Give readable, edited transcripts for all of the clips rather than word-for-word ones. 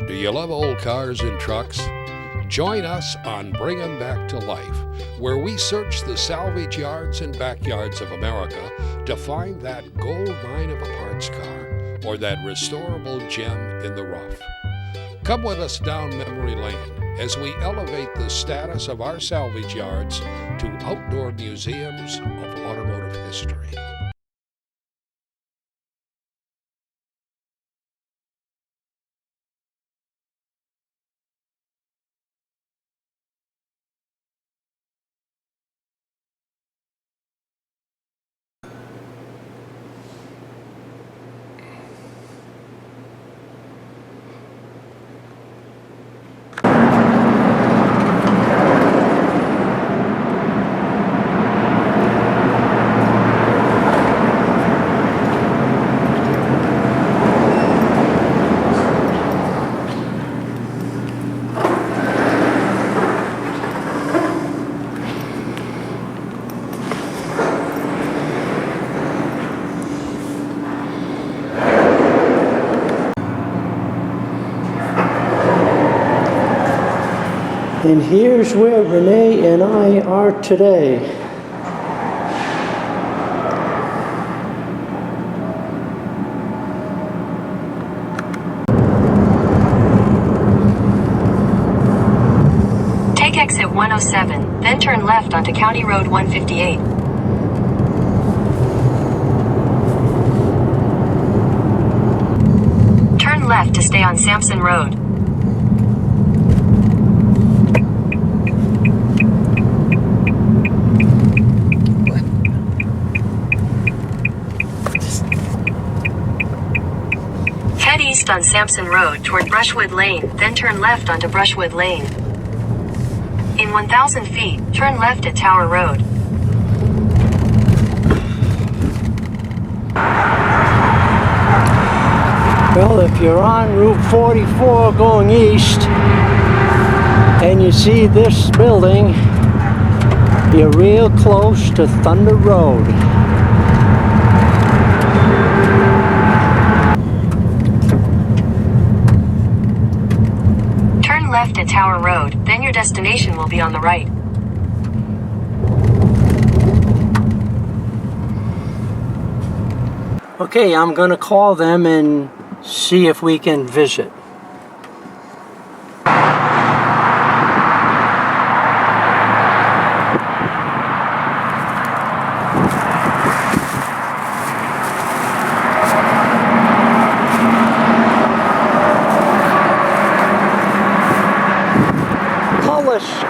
Do you love old cars and trucks? Join us on Bring 'em Back to Life, where we search the salvage yards and backyards of America to find that gold mine of a parts car or that restorable gem in the rough. Come with us down memory lane as we elevate the status of our salvage yards to outdoor museums of automotive history. And here's where Renee and I are today. Take exit 107, then turn left onto County Road 158. Turn left to stay on Sampson Road. Head east on Sampson Road toward Brushwood Lane, then turn left onto Brushwood Lane. In 1,000 feet, turn left at Tower Road. Well, if you're on Route 44 going east and you see this building, you're real close to Thunder Road. Turn left at Tower Road, then your destination will be on the right. Okay, I'm going to call them and see if we can visit.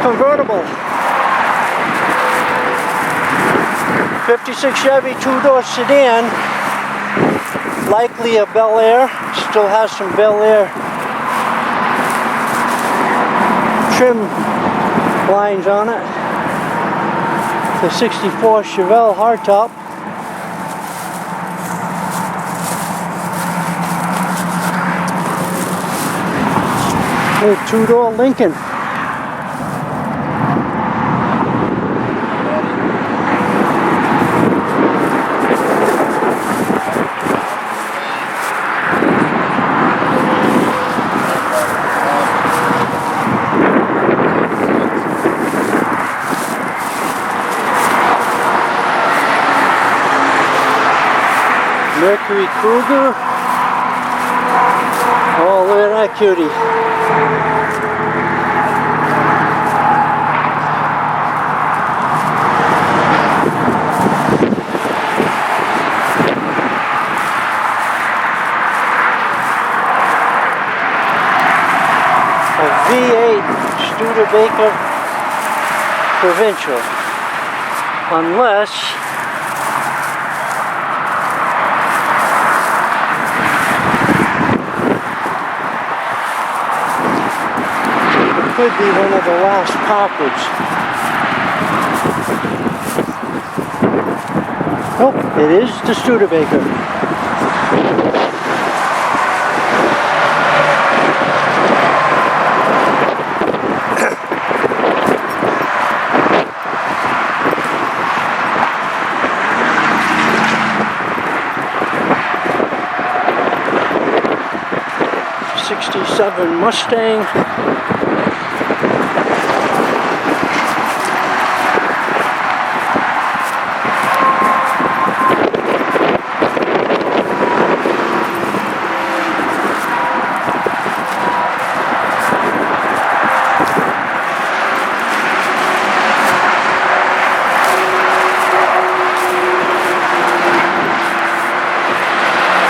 Convertible 56 Chevy two-door sedan, likely a Bel Air, still has some Bel Air trim lines on it. The 64 Chevelle hardtop. A two-door Lincoln. Mercury Cougar. Oh, look at that cutie. A V8 Studebaker Provincial. Unless could be one of the last Packards. Oh, it is the Studebaker. 67 Mustang.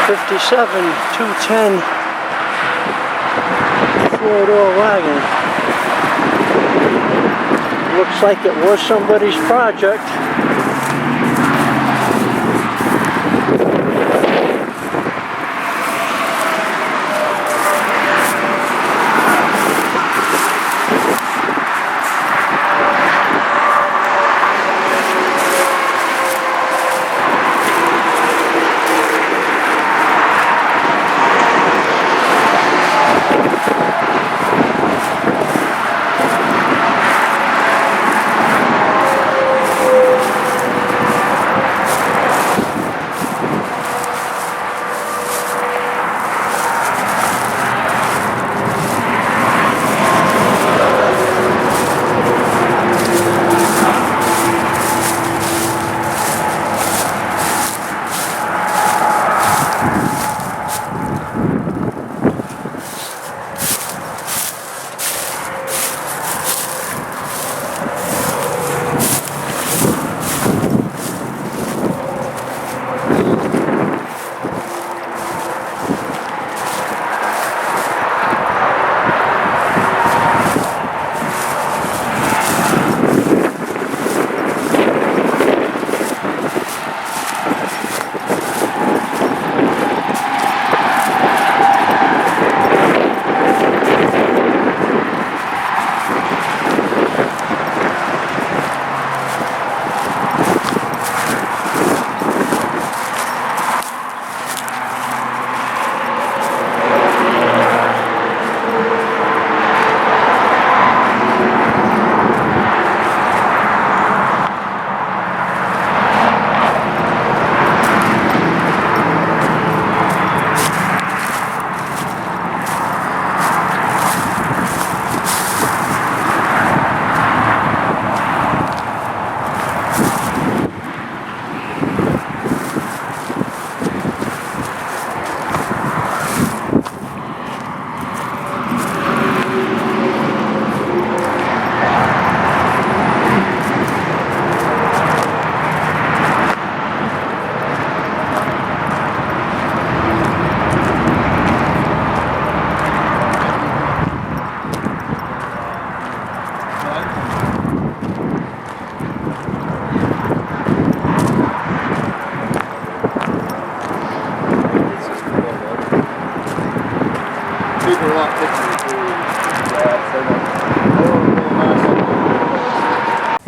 '57 210 four-door wagon. Looks like it was somebody's project.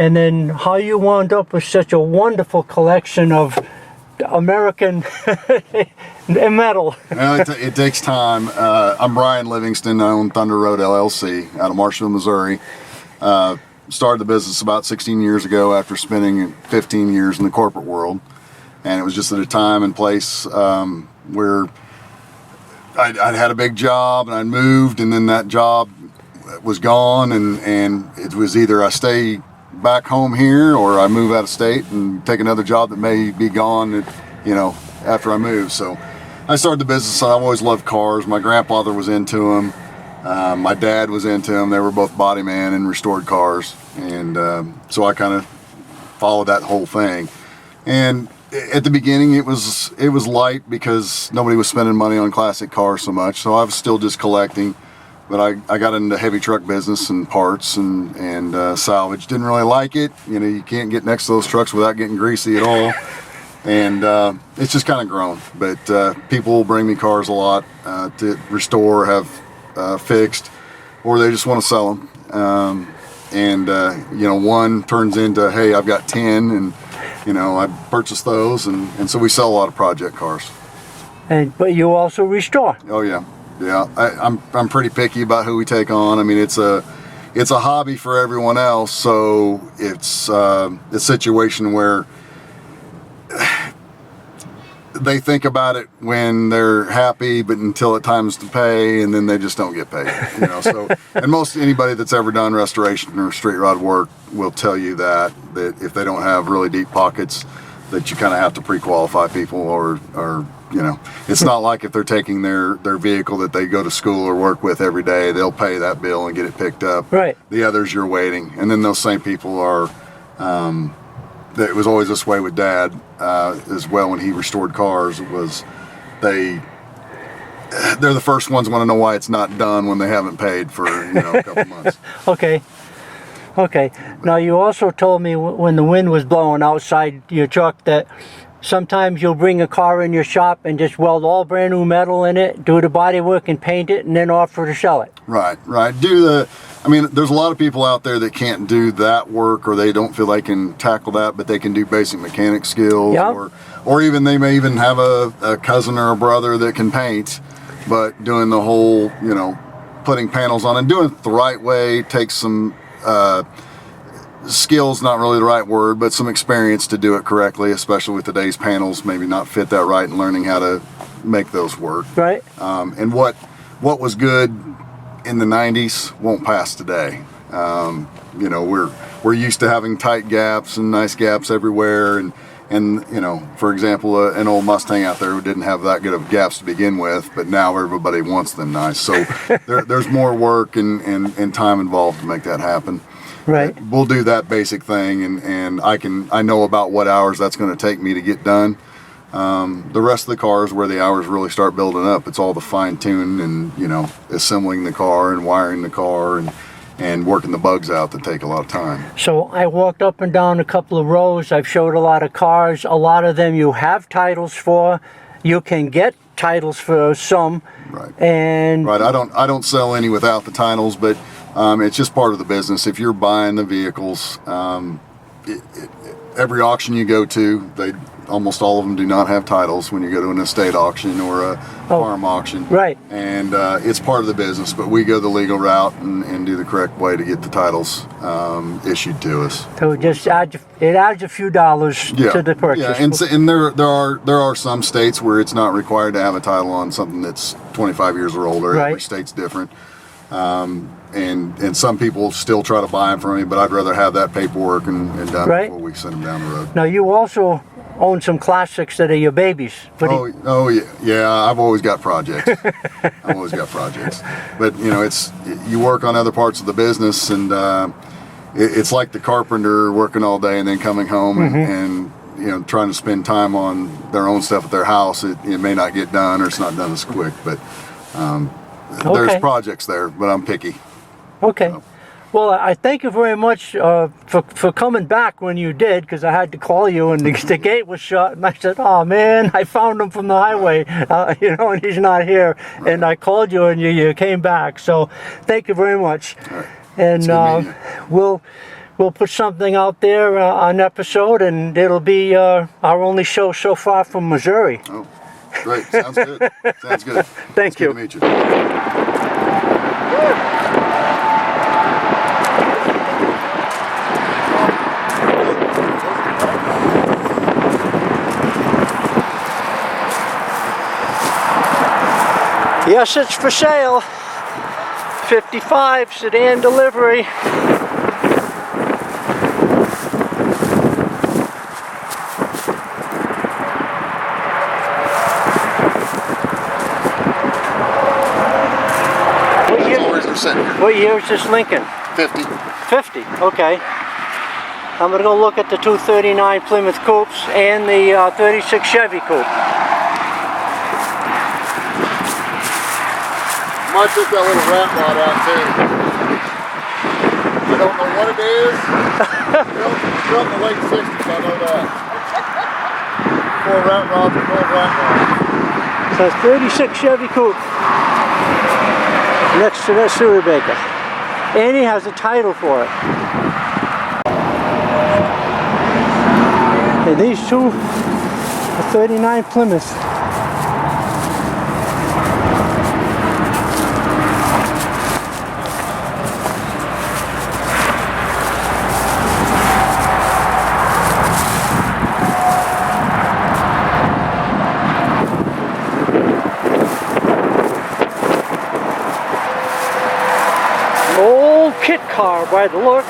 And then how you wound up with such a wonderful collection of American metal. Well, it takes time. I'm Brian Livingston. I own Thunder Road LLC out of Marshville, Missouri. Started the business about 16 years ago after spending 15 years in the corporate world. And it was just at a time and place where I'd had a big job and I'd moved, and then that job was gone, and it was either I stay back home here or I move out of state and take another job that may be gone, after I move. So I started the business. I've always loved cars. My grandfather was into them. My dad was into them. They were both body man and restored cars. And so I kind of followed that whole thing. And at the beginning it was light because nobody was spending money on classic cars so much. So I was still just collecting. But I got into heavy truck business and parts and salvage. Didn't really like it. You can't get next to those trucks without getting greasy at all. And it's just kind of grown. But people will bring me cars a lot to restore, have fixed, or they just want to sell them. One turns into, hey, I've got 10, and I purchase those, and so we sell a lot of project cars. But you also restore. Oh yeah. Yeah, I'm pretty picky about who we take on. I mean, it's a hobby for everyone else, so it's a situation where they think about it when they're happy, but until it times to pay, and then they just don't get paid. So and most anybody that's ever done restoration or street rod work will tell you that if they don't have really deep pockets, that you kind of have to pre-qualify people, or it's not like if they're taking their vehicle that they go to school or work with every day, they'll pay that bill and get it picked up. Right. The others, you're waiting, and then those same people are. It was always this way with Dad as well when he restored cars. It was they're the first ones want to know why it's not done when they haven't paid for a couple months. Okay. Now you also told me when the wind was blowing outside your truck that sometimes you'll bring a car in your shop and just weld all brand new metal in it, do the body work and paint it, and then offer to sell it. Right. There's a lot of people out there that can't do that work, or they don't feel they can tackle that, but they can do basic mechanic skills, Yep. or even they may even have a cousin or a brother that can paint, but doing the whole, putting panels on and doing it the right way takes some skills, not really the right word, but some experience to do it correctly, especially with today's panels, maybe not fit that right, and learning how to make those work. Right. And what was good in the 90s won't pass today. We're used to having tight gaps and nice gaps everywhere, and for example, an old Mustang out there who didn't have that good of gaps to begin with, but now everybody wants them nice. So there's more work and time involved to make that happen. Right. We'll do that basic thing, and I know about what hours that's going to take me to get done. The rest of the car is where the hours really start building up. It's all the fine tune and assembling the car and wiring the car and working the bugs out that take a lot of time. So I walked up and down a couple of rows. I've showed a lot of cars. A lot of them you have titles for. You can get titles for some. Right. And right. I don't sell any without the titles, but it's just part of the business. If you're buying the vehicles, every auction you go to, almost all of them do not have titles when you go to an estate auction or a farm auction. Right. And it's part of the business, but we go the legal route and do the correct way to get the titles issued to us. So it just adds a few dollars to the purchase. Yeah, and there are some states where it's not required to have a title on something that's 25 years or older. Right. Every state's different. And some people still try to buy them from me, but I'd rather have that paperwork and done Right. before we send them down the road. Now you also own some classics that are your babies. Yeah, I've always got projects. But you work on other parts of the business, and it's like the carpenter working all day and then coming home and trying to spend time on their own stuff at their house. It may not get done, or it's not done as quick, but there's projects there, but I'm picky. Okay. Well, I thank you very much for coming back when you did, because I had to call you and the gate was shut, and I said, "Oh man, I found him from the highway, and he's not here." Right. And I called you, and you came back. So, thank you very much. All right. And we'll put something out there on episode, and it'll be our only show so far from Missouri. Oh, great! Sounds good. Sounds good. Thank you. Good to meet you. Yes, it's for sale. 55 sedan delivery. What year is this Lincoln? 50. 50, okay. I'm going to go look at the 239 Plymouth Coupes and the 36 Chevy Coupe. Might took that little rat rod out too. I don't know what it is. Built in the late 60s, I know that. 4 rat rods and 4 rat rods. So it's 36 Chevy Coupe next to that Studebaker. And he has a title for it. And these two are 39 Plymouth. car by the looks.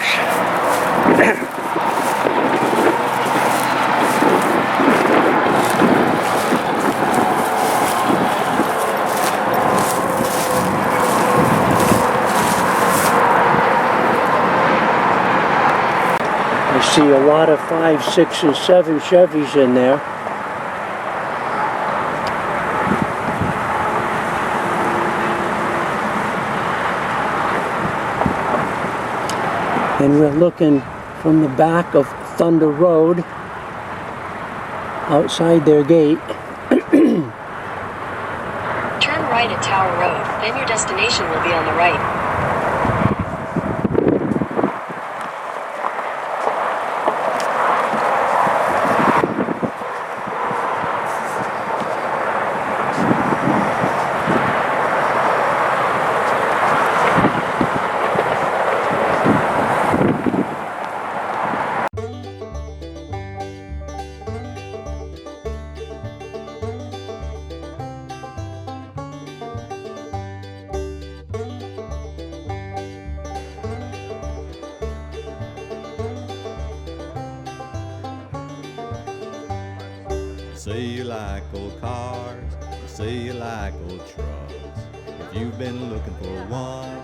I see a lot of 5, 6, and 7 Chevys in there. And we're looking from the back of Thunder Road, outside their gate. Turn right at Tower Road, then your destination will be on the right. Say you like old cars, say you like old trucks. If you've been looking for one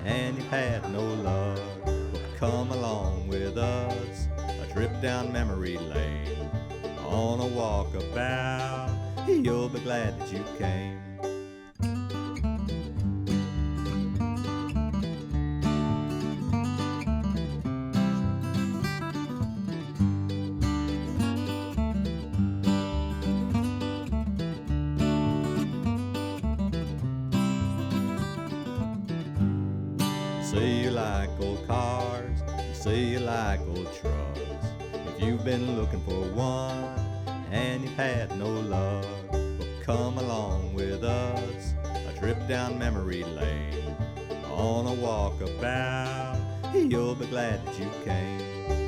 and you've had no luck, well, come along with us, a trip down memory lane. On a walkabout, you'll be glad that you came. Say you like old cars, say you like old trucks. If you've been looking for one and you've had no luck, well, come along with us, a trip down memory lane. On a walkabout, you'll be glad that you came.